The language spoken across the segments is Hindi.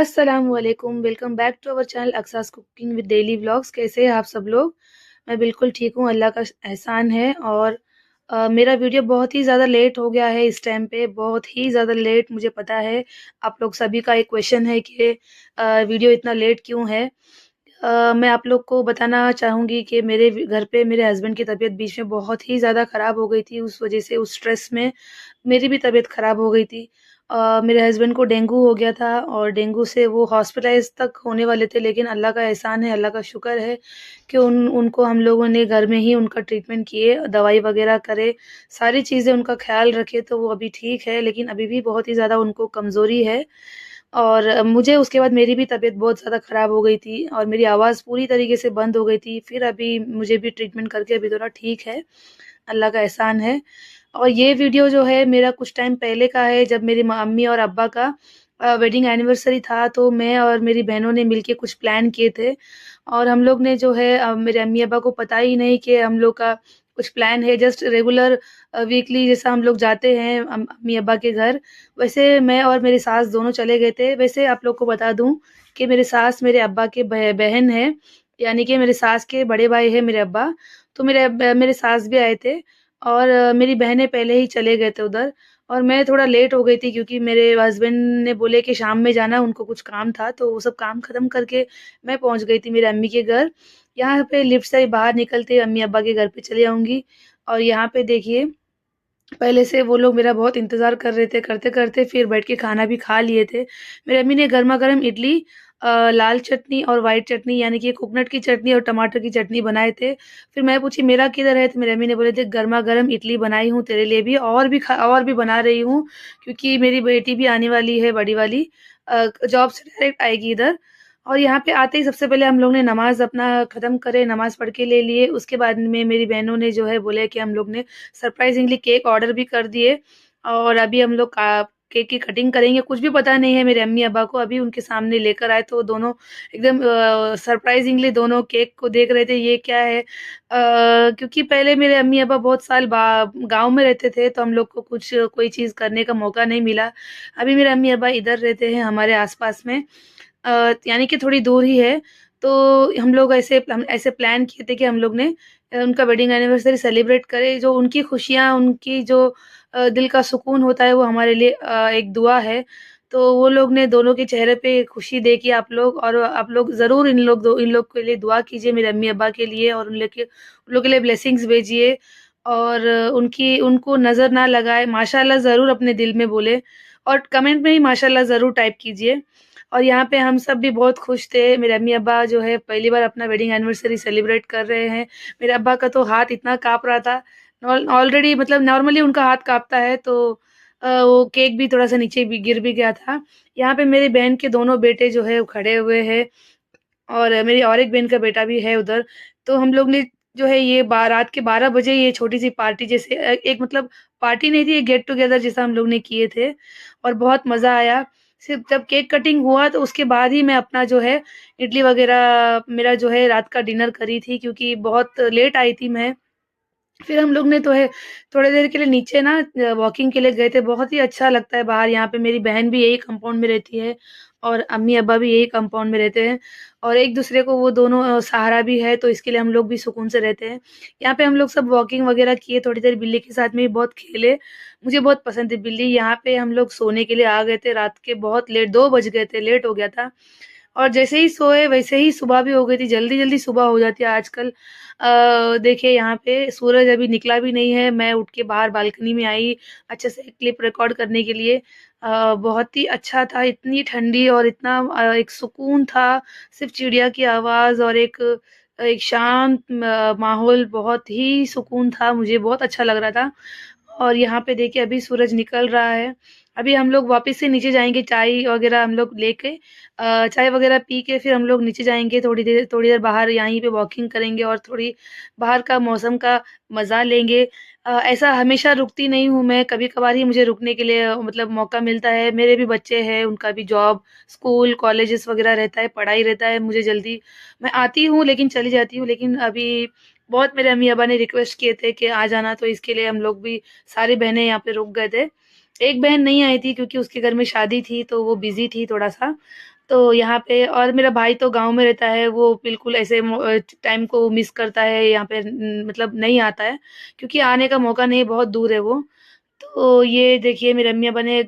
अस्सलामुअलैकुम, welcome back to our channel Aqsa's cooking with daily vlogs. कैसे हैं आप सब लोग? मैं बिल्कुल ठीक हूँ, अल्लाह का एहसान है। और मेरा वीडियो बहुत ही ज़्यादा लेट हो गया है इस टाइम पे, बहुत ही ज़्यादा लेट। मुझे पता है आप लोग सभी का एक क्वेश्चन है कि वीडियो इतना लेट क्यों है। मैं आप लोग को बताना चाहूँगी कि मेरे घर पे मेरे हस्बैंड की तबीयत बीच में बहुत ही ज़्यादा ख़राब हो गई थी। उस वज़ह से उस स्ट्रेस में मेरी भी तबीयत ख़राब हो गई थी। मेरे हस्बैंड को डेंगू हो गया था और डेंगू से वो हॉस्पिटलाइज़ तक होने वाले थे, लेकिन अल्लाह का एहसान है, अल्लाह का शुक्र है कि उनको हम लोगों ने घर में ही उनका ट्रीटमेंट किए, दवाई वग़ैरह करे, सारी चीज़ें उनका ख़्याल रखे, तो वो अभी ठीक है। लेकिन अभी भी बहुत ही ज़्यादा उनको कमज़ोरी है। और मुझे उसके बाद मेरी भी तबीयत बहुत ज़्यादा ख़राब हो गई थी और मेरी आवाज़ पूरी तरीके से बंद हो गई थी। फिर अभी मुझे भी ट्रीटमेंट करके अभी थोड़ा ठीक है, अल्लाह का एहसान है। और ये वीडियो जो है मेरा कुछ टाइम पहले का है, जब मेरी मम्मी और अब्बा का वेडिंग एनिवर्सरी था, तो मैं और मेरी बहनों ने मिलके कुछ प्लान किए थे। और हम लोग ने जो है मेरे अम्मी-अब्बा को पता ही नहीं कि हम लोग का कुछ प्लान है। जस्ट रेगुलर वीकली जैसा हम लोग जाते हैं अम्मी-अब्बा के घर, वैसे मैं और मेरी सास दोनों चले गए थे। वैसे आप लोग को बता दूँ कि मेरी सास मेरे अब्बा के बहन है, यानी कि मेरी सास के बड़े भाई हैं मेरे अब्बा। तो मेरे सास भी आए थे और मेरी बहनें पहले ही चले गए थे उधर। और मैं थोड़ा लेट हो गई थी क्योंकि मेरे हस्बैंड ने बोले कि शाम में जाना, उनको कुछ काम था, तो वो सब काम ख़त्म करके मैं पहुँच गई थी मेरे अम्मी के घर। यहाँ पे लिफ्ट से बाहर निकलते अम्मी-अब्बा के घर पे चली जाऊँगी। और यहाँ पे देखिए, पहले से वो लोग मेरा बहुत इंतज़ार कर रहे थे, करते-करते फिर बैठ के खाना भी खा लिए थे। मेरी अम्मी ने गरमा-गरम इडली, लाल चटनी और व्हाइट चटनी, यानी कि कोकोनट की चटनी और टमाटर की चटनी बनाए थे। फिर मैं पूछी मेरा किधर है? तो मेरी अम्मी ने बोले थे गरमा-गरम इडली बनाई हूँ तेरे लिए भी, और भी बना रही हूँ, क्योंकि मेरी बेटी भी आने वाली है बड़ी वाली, जॉब से डायरेक्ट आएगी इधर। और यहाँ पे आते ही सबसे पहले हम लोग ने नमाज़ अपना ख़त्म करे, नमाज़ पढ़ के ले लिए। उसके बाद में मेरी बहनों ने जो है बोले कि हम लोग ने सरप्राइज़िंगली केक ऑर्डर भी कर दिए और अभी हम लोग का केक की कटिंग करेंगे। कुछ भी पता नहीं है मेरे अम्मी-अब्बा को, अभी उनके सामने लेकर आए तो दोनों एकदम सरप्राइज़िंगली दोनों केक को देख रहे थे, ये क्या है? क्योंकि पहले मेरे अम्मी-अब्बा बहुत साल बा गाँव में रहते थे, तो हम लोग को कुछ कोई चीज़ करने का मौका नहीं मिला। अभी मेरे अम्मी-अब्बा इधर रहते हैं हमारे आस-पास में, यानी कि थोड़ी दूर ही है। तो हम ऐसे प्लान किए थे कि हम लोग ने उनका वेडिंग एनिवर्सरी सेलिब्रेट करें। जो उनकी खुशियाँ, उनकी जो दिल का सुकून होता है, वो हमारे लिए एक दुआ है। तो वो लोग ने दोनों के चेहरे पे खुशी देखी आप लोग ज़रूर इन लोग के लिए दुआ कीजिए, मेरे अम्मी-अब्बा के लिए, और उन लोग के लिए ब्लेसिंग्स भेजिए। और उनको नज़र ना लगाए, माशाअल्लाह ज़रूर अपने दिल में बोले और कमेंट में भी माशाअल्लाह ज़रूर टाइप कीजिए। और यहाँ पे हम सब भी बहुत खुश थे। मेरे अम्मी-अब्बा जो है पहली बार अपना वेडिंग एनिवर्सरी सेलिब्रेट कर रहे हैं। मेरे अब्बा का तो हाथ इतना काँप रहा था। ऑलरेडी मतलब नॉर्मली उनका हाथ काँपता है, तो वो केक भी थोड़ा-सा नीचे भी गिर भी गया था। यहाँ पे मेरी बहन के दोनों बेटे जो है वो खड़े हुए हैं और मेरी और एक बहन का बेटा भी है उधर। तो हम लोग ने जो है ये रात के 12 बजे ये छोटी-सी पार्टी जैसे एक मतलब पार्टी नहीं थी, एक गेट टुगेदर जैसा हम लोग ने किए थे और बहुत मज़ा आया। सिर्फ़ जब केक कटिंग हुआ तो उसके बाद ही मैं अपना जो है इडली वग़ैरह मेरा जो है रात का डिनर करी थी, क्योंकि बहुत लेट आई थी मैं। फिर हम लोग ने तो है थोड़ी देर के लिए नीचे ना वॉकिंग के लिए गए थे। बहुत ही अच्छा लगता है बाहर, यहाँ पे मेरी बहन भी यही कंपाउंड में रहती है और अम्मी-अब्बा भी यही कंपाउंड में रहते हैं और एक-दूसरे को वो दोनों सहारा भी है, तो इसके लिए हम लोग भी सुकून से रहते हैं। यहाँ पे हम लोग सब वॉकिंग वगैरह किए, थोड़ी देर बिल्ली के साथ में भी बहुत खेले। मुझे बहुत पसंद है बिल्ली। यहाँ पे हम लोग सोने के लिए आ गए थे रात के बहुत लेट, 2 बज गए थे, लेट हो गया था। और जैसे ही सोए वैसे ही सुबह भी हो गई थी, जल्दी-जल्दी सुबह हो जाती है आजकल। देखिए यहाँ पे सूरज अभी निकला भी नहीं है, मैं उठ के बाहर बालकनी में आई अच्छे से क्लिप रिकॉर्ड करने के लिए। बहुत ही अच्छा था, इतनी ठंडी और इतना एक सुकून था, सिर्फ़ चिड़िया की आवाज़ और एक एक शांत माहौल, बहुत ही सुकून था, मुझे बहुत अच्छा लग रहा था। और यहाँ पे देखिए अभी सूरज निकल रहा है। अभी हम लोग वापस से नीचे जाएँगे, चाय वग़ैरह हम लोग लेके चाय वग़ैरह पी के फिर हम लोग नीचे जाएँगे, थोड़ी देर बाहर यहीं पे वॉकिंग करेंगे और थोड़ी बाहर का मौसम का मज़ा लेंगे। ऐसा हमेशा रुकती नहीं हूँ मैं, कभी-कभार ही मुझे रुकने के लिए मतलब मौका मिलता है। मेरे भी बच्चे हैं, उनका भी जॉब, स्कूल, कॉलेजेस वग़ैरह रहता है, पढ़ाई रहता है, मुझे जल्दी मैं आती हूँ लेकिन चली जाती हूँ। लेकिन अभी बहुत मेरे अम्मी-अब्बा ने रिक्वेस्ट किए थे कि आ जाना, तो इसके लिए हम लोग भी सारी बहनें यहाँ पे रुक गए थे। एक बहन नहीं आई थी क्योंकि उसके घर में शादी थी, तो वो बिज़ी थी थोड़ा-सा। तो यहाँ पे और मेरा भाई तो गाँव में रहता है, वो बिल्कुल ऐसे टाइम को मिस करता है, यहाँ पे मतलब नहीं आता है, क्योंकि आने का मौका नहीं है, बहुत दूर है वो। तो ये देखिए मेरी अम्मी ने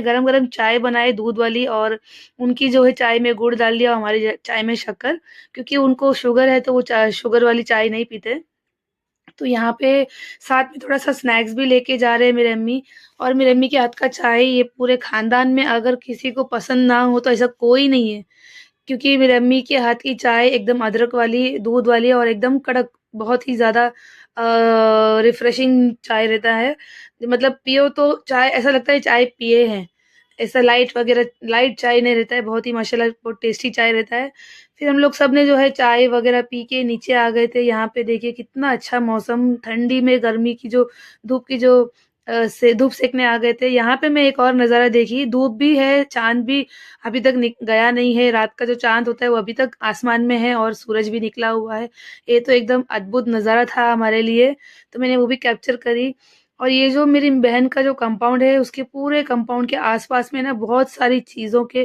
गरम-गरम चाय बनाई दूध वाली, और उनकी जो है चाय में गुड़ डाल दिया, हमारी चाय में शक्कर, क्योंकि उनको शुगर है तो वो शुगर वाली चाय नहीं पीते। तो यहाँ पे साथ में थोड़ा-सा स्नैक्स भी लेके जा रहे हैं मेरी अम्मी, और मेरी अम्मी के हाथ का चाय ये पूरे खानदान में अगर किसी को पसंद ना हो तो ऐसा कोई नहीं है। क्योंकि मेरी अम्मी के हाथ की चाय एकदम अदरक वाली, दूध वाली और एकदम कड़क, बहुत ही ज़्यादा रिफ्रेशिंग चाय रहता है। मतलब पियो तो चाय ऐसा लगता है चाय पिए हैं। ऐसा लाइट चाय नहीं रहता है, बहुत ही माशाल्लाह बहुत टेस्टी चाय रहता है। फिर हम लोग सब ने जो है चाय वग़ैरह पी के नीचे आ गए थे। यहाँ पे देखिए कितना अच्छा मौसम, ठंडी में गर्मी की जो धूप की जो से धूप सेकने आ गए थे। यहाँ पे मैं एक और नज़ारा देखी, धूप भी है, चाँद भी अभी तक गया नहीं है। रात का जो चाँद होता है वो अभी तक आसमान में है और सूरज भी निकला हुआ है। ये तो एकदम अद्भुत नज़ारा था हमारे लिए, तो मैंने वो भी कैप्चर करी। और ये जो मेरी बहन का जो कंपाउंड है, उसके पूरे कंपाउंड के आस-पास में ना बहुत सारी चीज़ों के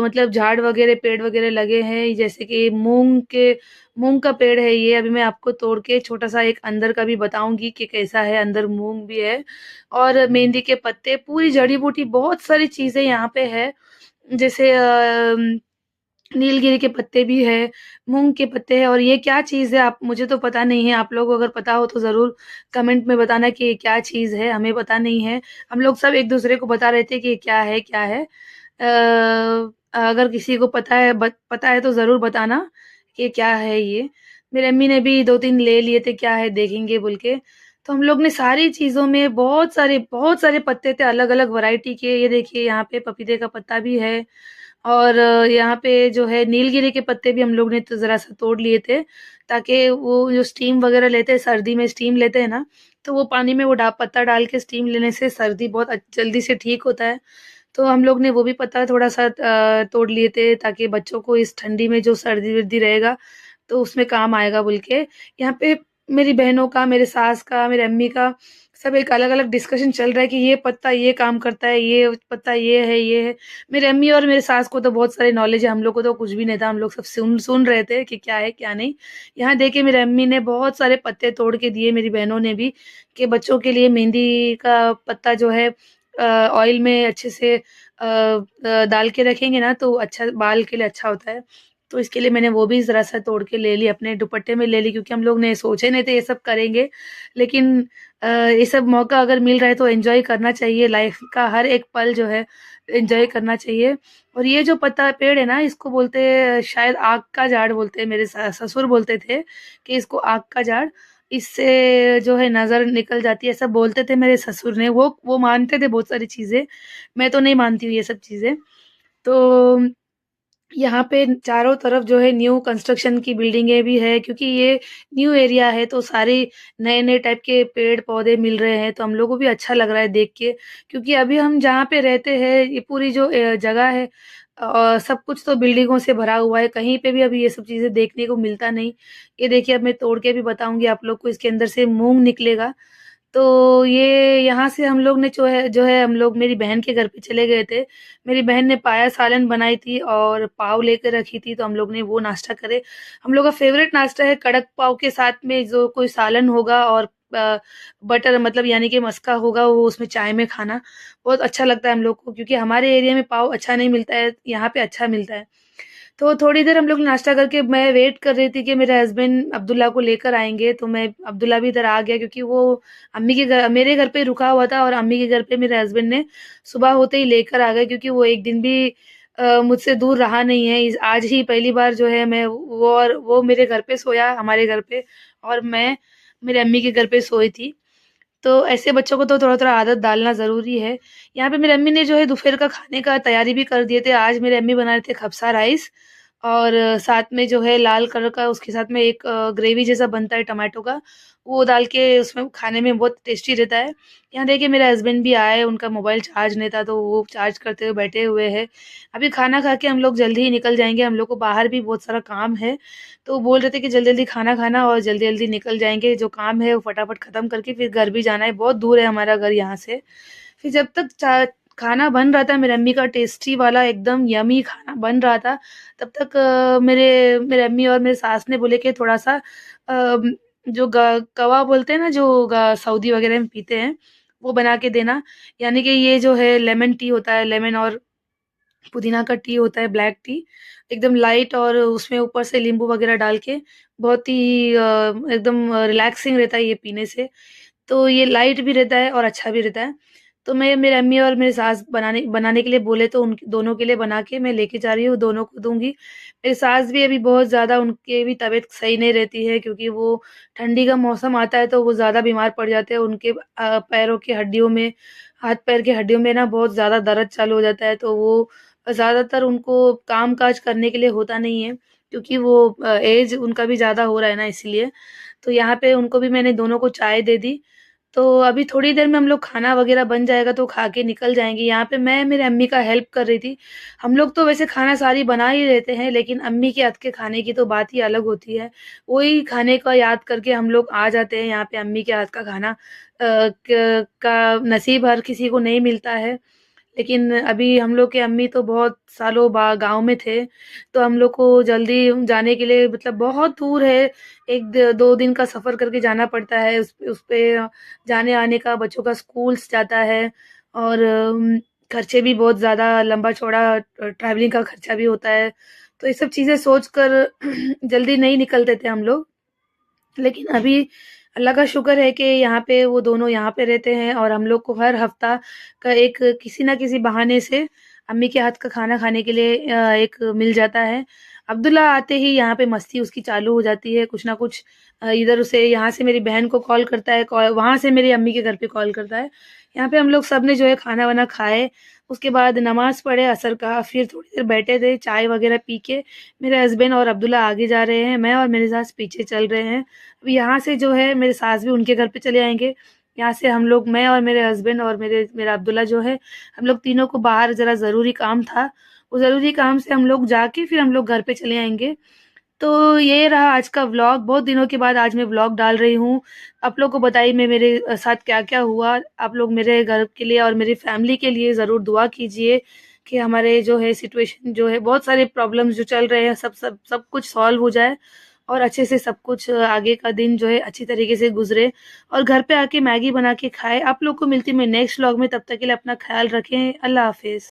मतलब झाड़ वगैरह, पेड़ वगैरह लगे हैं। जैसे कि मूँग का पेड़ है ये, अभी मैं आपको तोड़ के छोटा-सा एक अंदर का भी बताऊँगी कि कैसा है, अंदर मूँग भी है। और मेहंदी के पत्ते, पूरी जड़ी-बूटी, बहुत सारी चीज़ें यहाँ पे है। जैसे नीलगिरी के पत्ते भी है, मूँग के पत्ते हैं, और ये क्या चीज़ है आप मुझे तो पता नहीं है, आप लोगों को अगर पता हो तो ज़रूर कमेंट में बताना कि ये क्या चीज़ है, हमें पता नहीं है। हम लोग सब एक-दूसरे को बता रहे थे कि ये क्या है, क्या है? अगर किसी को पता है तो ज़रूर बताना कि क्या है ये? मेरी अम्मी ने भी 2-3 ले लिए थे, क्या है देखेंगे बोल के। तो हम लोग ने सारी चीज़ों में बहुत सारे पत्ते थे अलग-अलग वैरायटी के। ये देखिए यहाँ पे पपीते का पत्ता भी है, और यहाँ पे जो है नीलगिरी के पत्ते भी हम लोग ने तो ज़रा-सा तोड़ लिए थे, ताकि वो जो स्टीम वग़ैरह लेते हैं, सर्दी में स्टीम लेते हैं ना, तो वो पानी में वो पत्ता डाल के स्टीम लेने से सर्दी बहुत जल्दी से ठीक होता है। तो हम लोग ने वो भी पत्ता थोड़ा-सा तोड़ लिए थे, ताकि बच्चों को इस ठंडी में जो सर्दी-वर्दी रहेगा, तो उसमें काम आएगा बोल के। यहाँ पे मेरी बहनों का, मेरे सास का, मेरी अम्मी का सब एक अलग-अलग डिस्कशन चल रहा है कि ये पत्ता ये काम करता है, ये पत्ता ये है, ये है। मेरी अम्मी और मेरे सास को तो बहुत सारी नॉलेज है, हम लोग को तो कुछ भी नहीं था, हम लोग सब सुन रहे थे कि क्या है, क्या नहीं। यहाँ देखिए मेरी अम्मी ने बहुत सारे पत्ते तोड़ के दिए, मेरी बहनों ने भी, कि बच्चों के लिए मेहंदी का पत्ता जो है ऑयल में अच्छे से डाल के रखेंगे ना तो अच्छा बाल के लिए अच्छा होता है। तो इसके लिए मैंने वो भी ज़रा-सा तोड़ के ले ली, अपने दुपट्टे में ले ली, क्योंकि हम लोग ने सोचे नहीं थे ये सब करेंगे। लेकिन ये सब मौका अगर मिल रहा है तो एन्जॉय करना चाहिए, लाइफ़ का हर एक पल जो है एन्जॉय करना चाहिए। और ये जो पत्ता पेड़ है ना, इसको बोलते हैं शायद आग का झाड़ बोलते हैं, मेरे ससुर बोलते थे कि इसको आग का झाड़, इससे जो है नज़र निकल जाती है, ऐसा बोलते थे मेरे ससुर ने। वो मानते थे बहुत सारी चीज़ें, मैं तो नहीं मानती हूँ ये सब चीज़ें। तो यहाँ पे चारों तरफ जो है न्यू कंस्ट्रक्शन की बिल्डिंगें भी है, क्योंकि ये न्यू एरिया है, तो सारे नए-नए टाइप के पेड़-पौधे मिल रहे हैं, तो हम लोगों को भी अच्छा लग रहा है देख के। क्योंकि अभी हम जहाँ पे रहते हैं, ये पूरी जो जगह है सब कुछ तो बिल्डिंगों से भरा हुआ है, कहीं पे भी अभी ये सब चीज़ें देखने को मिलता नहीं। ये देखिए अब मैं तोड़ के भी बताऊँगी आप लोग को, इसके अंदर से मूँग निकलेगा। तो ये यहाँ से हम लोग ने जो है हम लोग मेरी बहन के घर पे चले गए थे। मेरी बहन ने पाया सालन बनाई थी और पाव लेके रखी थी, तो हम लोग ने वो नाश्ता करे। हम लोग का फ़ेवरेट नाश्ता है कड़क पाव के साथ में जो कोई सालन होगा, और बटर मतलब यानी कि मस्का होगा, वो उसमें चाय में खाना बहुत अच्छा लगता है हम लोग को, क्योंकि हमारे एरिया में पाव अच्छा नहीं मिलता है, यहाँ पे अच्छा मिलता है। तो थोड़ी देर हम लोग नाश्ता करके मैं वेट कर रही थी कि मेरे हस्बैंड अब्दुल्ला को लेकर आएँगे, तो मैं अब्दुल्ला भी इधर आ गया, क्योंकि वो मेरे घर पे रुका हुआ था, और अम्मी के घर पे मेरे हस्बैंड ने सुबह होते ही लेकर आ गए, क्योंकि वो एक दिन भी मुझसे दूर रहा नहीं है। इस आज ही पहली बार जो है मैं वो मेरे घर पे सोया, हमारे घर पे, और मैं मेरी अम्मी के घर पे सोई थी। तो ऐसे बच्चों को तो थोड़ा-थोड़ा आदत डालना ज़रूरी है। यहाँ पे मेरी अम्मी ने जो है दोपहर का खाने का तैयारी भी कर दिए थे। आज मेरी अम्मी बना रहे थे खबसा राइस, और साथ में जो है लाल कलर का उसके साथ में एक ग्रेवी जैसा बनता है टमाटो का, वो डाल के उसमें खाने में बहुत टेस्टी रहता है। यहाँ देखिए मेरे हस्बैंड भी आए, उनका मोबाइल चार्ज नहीं था, तो वो चार्ज करते हुए बैठे हुए हैं। अभी खाना खा के हम लोग जल्दी ही निकल जाएँगे, हम लोग को बाहर भी बहुत सारा काम है। तो बोल रहे थे कि जल्दी-जल्दी खाना खाना और जल्दी-जल्दी निकल जाएँगे, जो काम है वो फटाफट खत्म करके फिर घर भी जाना है, बहुत दूर है हमारा घर यहाँ से। फिर जब तक चा खाना बन रहा था मेरी अम्मी का टेस्टी वाला एकदम यम्मी खाना बन रहा था, तब तक मेरे मेरे अम्मी और मेरे सास ने बोले कि थोड़ा-सा जो कवा बोलते हैं ना जो सऊदी वगैरह में पीते हैं, वो बना के देना। यानी कि ये जो है लेमन टी होता है, लेमन और पुदीना का टी होता है, ब्लैक टी, एकदम लाइट और उसमें ऊपर से नींबू वगैरह डाल के बहुत ही एकदम रिलैक्सिंग रहता है ये पीने से। तो ये लाइट भी रहता है और अच्छा भी रहता है। तो मैं मेरे अम्मी और मेरी सास बनाने बनाने के लिए बोले तो उन दोनों के लिए बना के मैं लेके जा रही हूँ, दोनों को दूँगी। मेरी सास भी अभी बहुत ज़्यादा उनकी भी तबीयत सही नहीं रहती है क्योंकि वो ठंडी का मौसम आता है तो वो ज़्यादा बीमार पड़ जाते हैं। उनके पैरों की हड्डियों में, हाथ-पैर की हड्डियों में ना बहुत ज़्यादा दर्द चालू हो जाता है तो वो ज़्यादातर उनको काम-काज करने के लिए होता नहीं है क्योंकि वो ऐज उनका भी ज़्यादा हो रहा है ना इसीलिए। तो यहाँ पे उनको भी मैंने दोनों को चाय दे दी। तो अभी थोड़ी देर में हम लोग खाना वग़ैरह बन जाएगा तो खा के निकल जाएँगे। यहाँ पे मैं मेरे अम्मी का हेल्प कर रही थी। हम लोग तो वैसे खाना सारी बना ही लेते हैं, लेकिन अम्मी के हाथ के खाने की तो बात ही अलग होती है। वही खाने का याद करके हम लोग आ जाते हैं यहाँ पे अम्मी के हाथ का खाना क का नसीब हर किसी को नहीं मिलता है। लेकिन अभी हम लोग के अम्मी तो बहुत सालों बा गाँव में थे, तो हम लोग को जल्दी जाने के लिए मतलब बहुत दूर है, 1 द 2 दिन का सफ़र करके जाना पड़ता है। उस पे जाने-आने का बच्चों का स्कूल्स जाता है और खर्चे भी बहुत ज़्यादा लंबा-चौड़ा ट्रैवलिंग का खर्चा भी होता है। तो ये सब चीज़ें सोच कर जल्दी नहीं निकलते थे हम लोग। लेकिन अभी अल्लाह का शुक्र है कि यहाँ पे वो दोनों यहाँ पे रहते हैं और हम लोग को हर हफ्ता का एक किसी न किसी बहाने से अम्मी के हाथ का खाना खाने के लिए एक मिल जाता है। अब्दुल्ला आते ही यहाँ पे मस्ती उसकी चालू हो जाती है, कुछ ना कुछ इधर उसे यहाँ से मेरी बहन को कॉल करता है, वहाँ से मेरी अम्मी के घर पे कॉल करता है। यहाँ पे हम लोग सब ने जो है खाना-वाना खाए, उसके बाद नमाज़ पढ़े असर का, फिर थोड़ी देर बैठे थे, चाय वगैरह पी के मेरे हस्बैंड और अब्दुल्ला आगे जा रहे हैं, मैं और मेरी सास पीछे चल रहे हैं। अब यहाँ से जो है मेरे सास भी उनके घर पे चले आएँगे। यहाँ से हम लोग मैं और मेरे हस्बैंड और मेरा अब्दुल्ला जो है, हम लोग तीनों को बाहर ज़रा ज़रूरी काम था। वो ज़रूरी काम से हम लोग जाके फिर हम लोग घर पे चले आएँगे। तो ये रहा आज का व्लॉग। बहुत दिनों के बाद आज मैं व्लॉग डाल रही हूँ। आप लोग को बताइए मैं मेरे साथ क्या-क्या हुआ। आप लोग मेरे घर के लिए और मेरी फैमिली के लिए ज़रूर दुआ कीजिए कि हमारे जो है सिचुएशन जो है बहुत सारे प्रॉब्लम्स जो चल रहे हैं सब कुछ सॉल्व हो जाए और अच्छे से सब कुछ आगे का दिन जो है अच्छी तरीके से गुज़रे और घर पे आके मैगी बना के खाएँ। आप लोग को मिलती हूँ मैं नेक्स्ट व्लॉग में, तब तक के लिए अपना ख़्याल रखें। अल्लाह हाफ़िज़।